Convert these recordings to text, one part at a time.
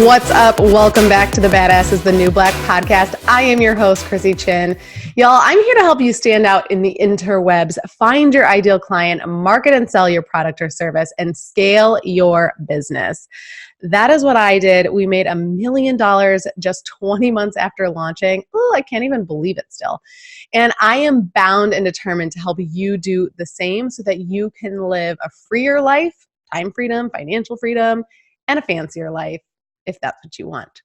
What's up? Welcome back to the Badass is the New Black podcast. I am your host, Chrissy Chin. Y'all, I'm here to help you stand out in the interwebs, find your ideal client, market and sell your product or service, and scale your business. That is what I did. We made $1 million just 20 months after launching. Oh, I can't even believe it still. And I am bound and determined to help you do the same so that you can live a freer life, time freedom, financial freedom, and a fancier life, if that's what you want.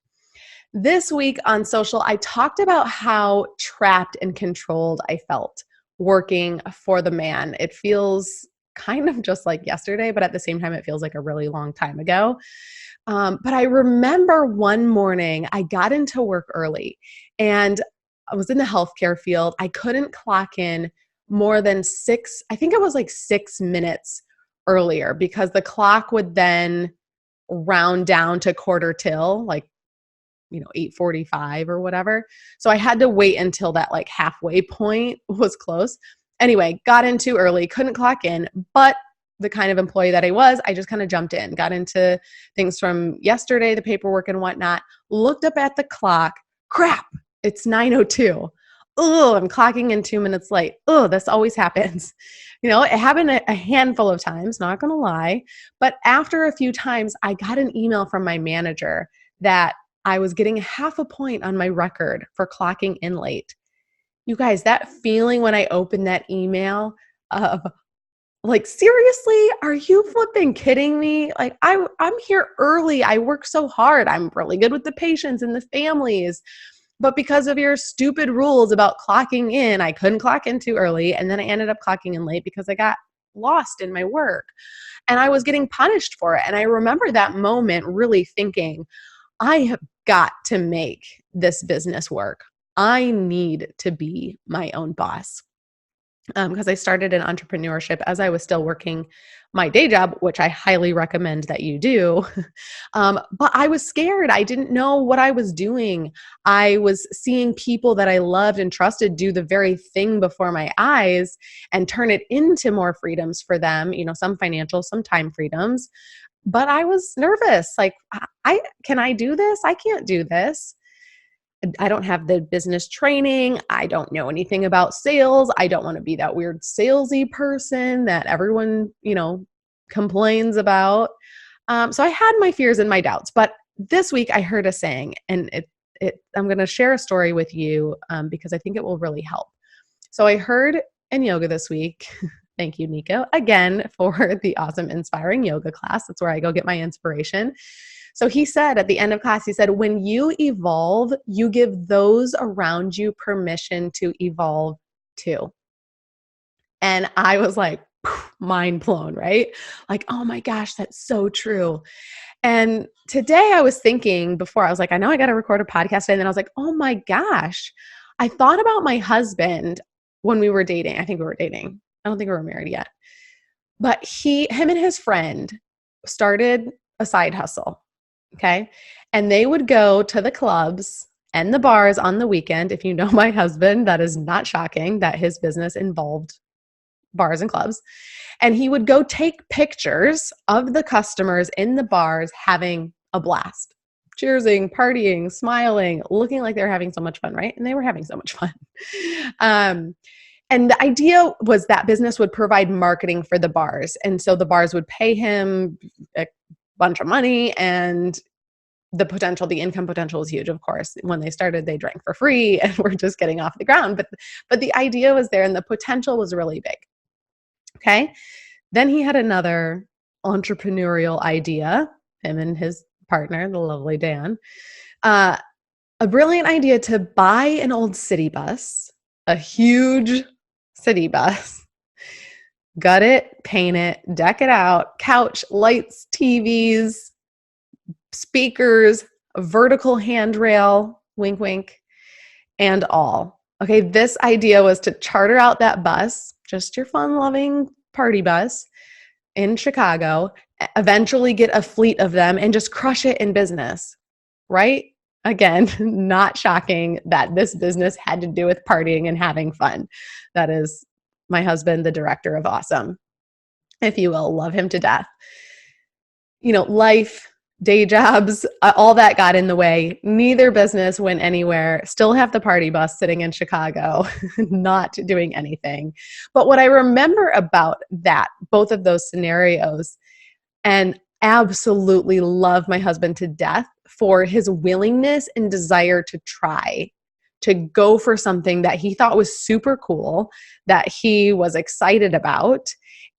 This week on social, I talked about how trapped and controlled I felt working for the man. It feels kind of just like yesterday, but at the same time, it feels like a really long time ago. But I remember one morning I got into work early and I was in the healthcare field. I couldn't clock in more than 6 minutes earlier because the clock would then round down to quarter till, 8:45 or whatever. So I had to wait until that halfway point was close. Anyway, got in too early, couldn't clock in, but the kind of employee that I was, I just kind of jumped in, got into things from yesterday, the paperwork and whatnot, looked up at the clock, crap, it's 9:02. Oh, I'm clocking in 2 minutes late. Oh, this always happens. It happened a handful of times, not going to lie. But after a few times, I got an email from my manager that I was getting half a point on my record for clocking in late. You guys, that feeling when I opened that email of seriously, are you flipping kidding me? I'm here early. I work so hard. I'm really good with the patients and the families. But because of your stupid rules about clocking in, I couldn't clock in too early. And then I ended up clocking in late because I got lost in my work. And I was getting punished for it. And I remember that moment really thinking, I have got to make this business work. I need to be my own boss. Because I started in entrepreneurship as I was still working my day job, which I highly recommend that you do. But I was scared. I didn't know what I was doing. I was seeing people that I loved and trusted do the very thing before my eyes and turn it into more freedoms for them, some financial, some time freedoms. But I was nervous. Can I do this? I can't do this. I don't have the business training. I don't know anything about sales. I don't want to be that weird salesy person that everyone, complains about. So I had my fears and my doubts. But this week I heard a saying, and I'm going to share a story with you because I think it will really help. So I heard in yoga this week, thank you, Nico, again for the awesome, inspiring yoga class. That's where I go get my inspiration. So he said at the end of class, he said, when you evolve, you give those around you permission to evolve too. And I was mind blown, right? Oh my gosh, that's so true. And today I was thinking before, I was I know I got to record a podcast. And then I was oh my gosh, I thought about my husband when we were dating. I think we were dating. I don't think we were married yet. But him and his friend started a side hustle. Okay. And they would go to the clubs and the bars on the weekend. If you know my husband, that is not shocking that his business involved bars and clubs. And he would go take pictures of the customers in the bars having a blast, cheersing, partying, smiling, looking like they're having so much fun, right? And they were having so much fun. And the idea was that business would provide marketing for the bars. And so the bars would pay him a bunch of money, and the income potential was huge. Of course, when they started, they drank for free and we're just getting off the ground. But the idea was there and the potential was really big. Okay. Then he had another entrepreneurial idea, him and his partner, the lovely Dan, a brilliant idea to buy an old city bus, a huge city bus, gut it, paint it, deck it out, couch, lights, TVs, speakers, a vertical handrail, wink, wink, and all. Okay, this idea was to charter out that bus, just your fun-loving party bus in Chicago, eventually get a fleet of them and just crush it in business, right? Again, not shocking that this business had to do with partying and having fun. That is my husband, the director of awesome, if you will. Love him to death. life, day jobs, all that got in the way. Neither business went anywhere. Still have the party bus sitting in Chicago, not doing anything. But what I remember about both of those scenarios, and absolutely love my husband to death for his willingness and desire to try, to go for something that he thought was super cool, that he was excited about.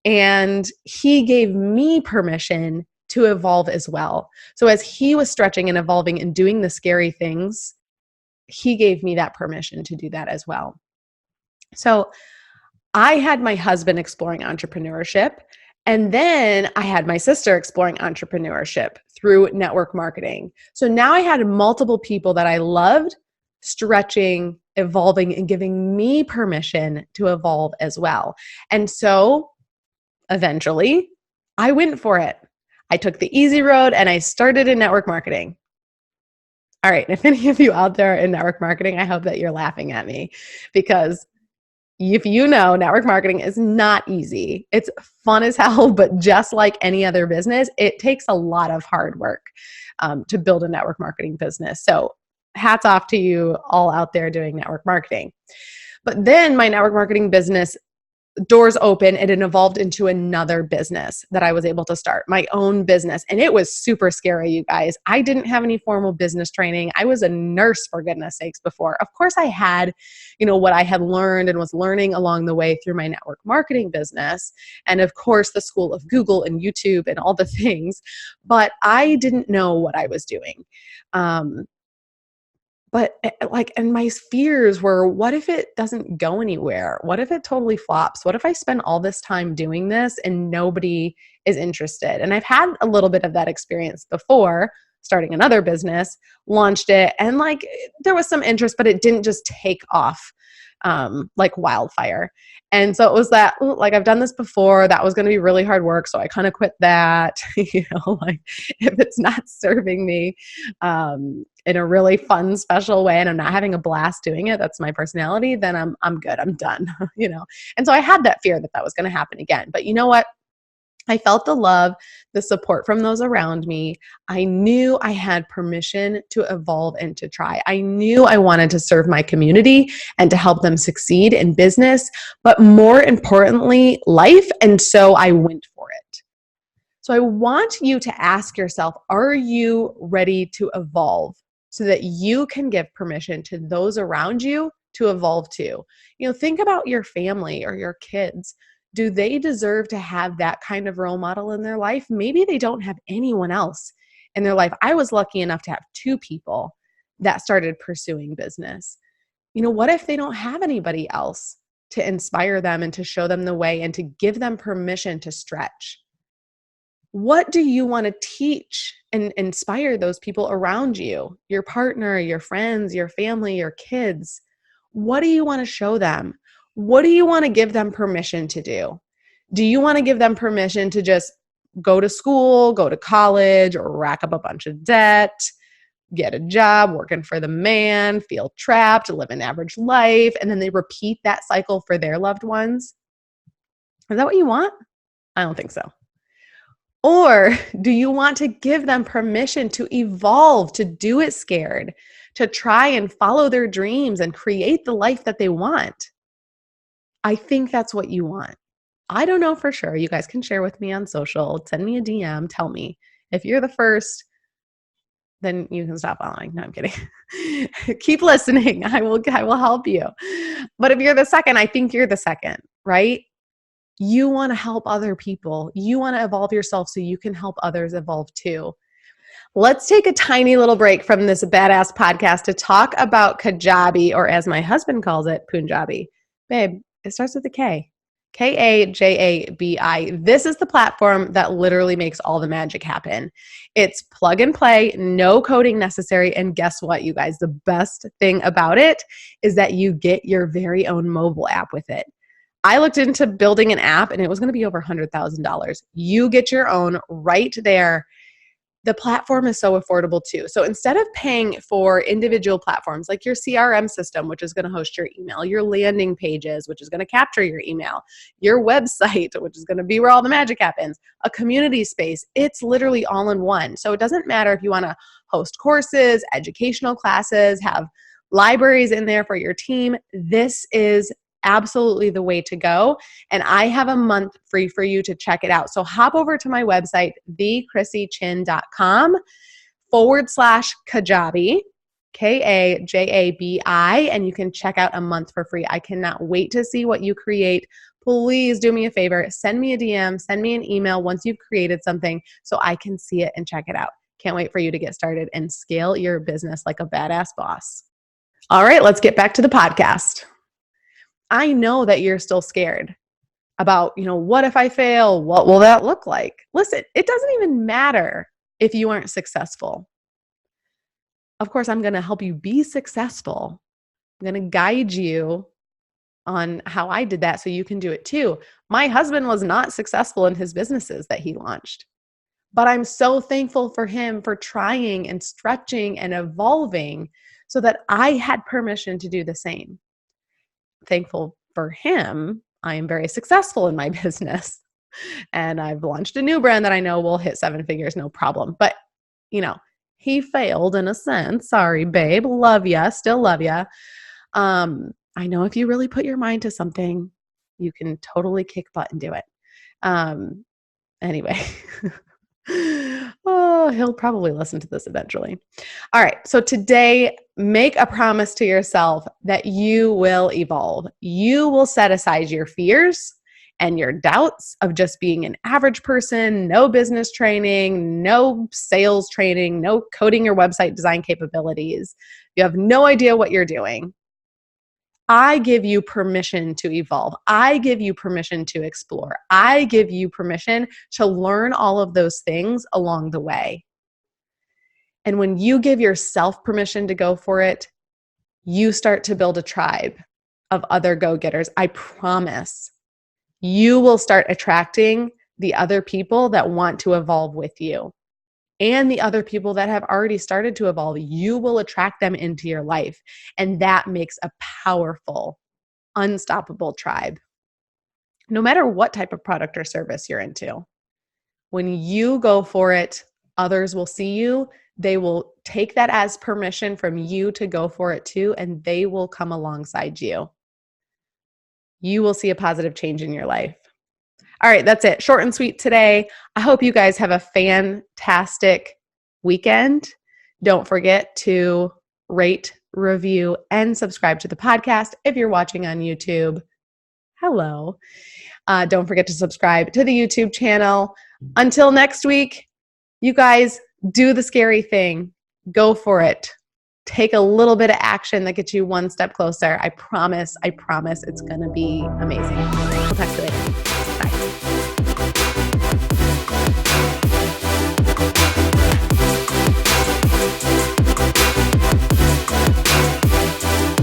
And he gave me permission to evolve as well. So as he was stretching and evolving and doing the scary things, he gave me that permission to do that as well. So I had my husband exploring entrepreneurship, and then I had my sister exploring entrepreneurship through network marketing. So now I had multiple people that I loved stretching, evolving, and giving me permission to evolve as well. And so eventually I went for it. I took the easy road and I started in network marketing. All right. If any of you out there in network marketing, I hope that you're laughing at me, because if you know, network marketing is not easy. It's fun as hell, but just like any other business, it takes a lot of hard work to build a network marketing business. So hats off to you all out there doing network marketing. But then my network marketing business doors open and it evolved into another business that I was able to start, my own business. And it was super scary, you guys. I didn't have any formal business training. I was a nurse, for goodness sakes, before. Of course, I had, what I had learned and was learning along the way through my network marketing business. And of course, the school of Google and YouTube and all the things, but I didn't know what I was doing. And my fears were, what if it doesn't go anywhere? What if it totally flops? What if I spend all this time doing this and nobody is interested? And I've had a little bit of that experience before, starting another business, launched it, and there was some interest, but it didn't just take off like wildfire. And so it was that, I've done this before, that was going to be really hard work. So I kind of quit that, if it's not serving me in a really fun, special way, and I'm not having a blast doing it, that's my personality, then I'm good. I'm done, And so I had that fear that was going to happen again. But you know what? I felt the love, the support from those around me. I knew I had permission to evolve and to try. I knew I wanted to serve my community and to help them succeed in business, but more importantly, life. And so I went for it. So I want you to ask yourself, are you ready to evolve so that you can give permission to those around you to evolve too? Think about your family or your kids. Do they deserve to have that kind of role model in their life? Maybe they don't have anyone else in their life. I was lucky enough to have 2 people that started pursuing business. What if they don't have anybody else to inspire them and to show them the way and to give them permission to stretch? What do you want to teach and inspire those people around you, your partner, your friends, your family, your kids? What do you want to show them? What do you want to give them permission to do? Do you want to give them permission to just go to school, go to college, or rack up a bunch of debt, get a job working for the man, feel trapped, live an average life, and then they repeat that cycle for their loved ones? Is that what you want? I don't think so. Or do you want to give them permission to evolve, to do it scared, to try and follow their dreams and create the life that they want? I think that's what you want. I don't know for sure. You guys can share with me on social. Send me a DM. Tell me. If you're the first, then you can stop following. No, I'm kidding. Keep listening. I will help you. But if you're the second, I think you're the second, right? You want to help other people. You want to evolve yourself so you can help others evolve too. Let's take a tiny little break from this badass podcast to talk about Kajabi, or as my husband calls it, Punjabi. Babe, it starts with a K. Kajabi. This is the platform that literally makes all the magic happen. It's plug and play, no coding necessary. And guess what, you guys? The best thing about it is that you get your very own mobile app with it. I looked into building an app and it was going to be over $100,000. You get your own right there. the platform is so affordable too. So instead of paying for individual platforms like your CRM system, which is going to host your email, your landing pages, which is going to capture your email, your website, which is going to be where all the magic happens, a community space, it's literally all in one. So it doesn't matter if you want to host courses, educational classes, have libraries in there for your team. This is absolutely the way to go. And I have a month free for you to check it out. So hop over to my website, thechrissychin.com/Kajabi, Kajabi, and you can check out a month for free. I cannot wait to see what you create. Please do me a favor, send me a DM, send me an email once you've created something so I can see it and check it out. Can't wait for you to get started and scale your business like a badass boss. All right, let's get back to the podcast. I know that you're still scared about, what if I fail? What will that look like? Listen, it doesn't even matter if you aren't successful. Of course, I'm going to help you be successful. I'm going to guide you on how I did that so you can do it too. My husband was not successful in his businesses that he launched, but I'm so thankful for him for trying and stretching and evolving so that I had permission to do the same. Thankful for him, I am very successful in my business. And I've launched a new brand that I know will hit 7 figures, no problem. But, he failed in a sense. Sorry, babe. Love ya. Still love ya. I know if you really put your mind to something, you can totally kick butt and do it. Anyway. Oh, he'll probably listen to this eventually. All right. So today, make a promise to yourself that you will evolve. You will set aside your fears and your doubts of just being an average person, no business training, no sales training, no coding or website design capabilities. You have no idea what you're doing. I give you permission to evolve. I give you permission to explore. I give you permission to learn all of those things along the way. And when you give yourself permission to go for it, you start to build a tribe of other go-getters. I promise you will start attracting the other people that want to evolve with you. And the other people that have already started to evolve, you will attract them into your life. And that makes a powerful, unstoppable tribe. No matter what type of product or service you're into, when you go for it, others will see you. They will take that as permission from you to go for it too, and they will come alongside you. You will see a positive change in your life. All right, that's it. Short and sweet today. I hope you guys have a fantastic weekend. Don't forget to rate, review, and subscribe to the podcast. If you're watching on YouTube, hello. Don't forget to subscribe to the YouTube channel. Until next week, you guys do the scary thing. Go for it. Take a little bit of action that gets you one step closer. I promise it's going to be amazing. We'll talk to you later. Bye.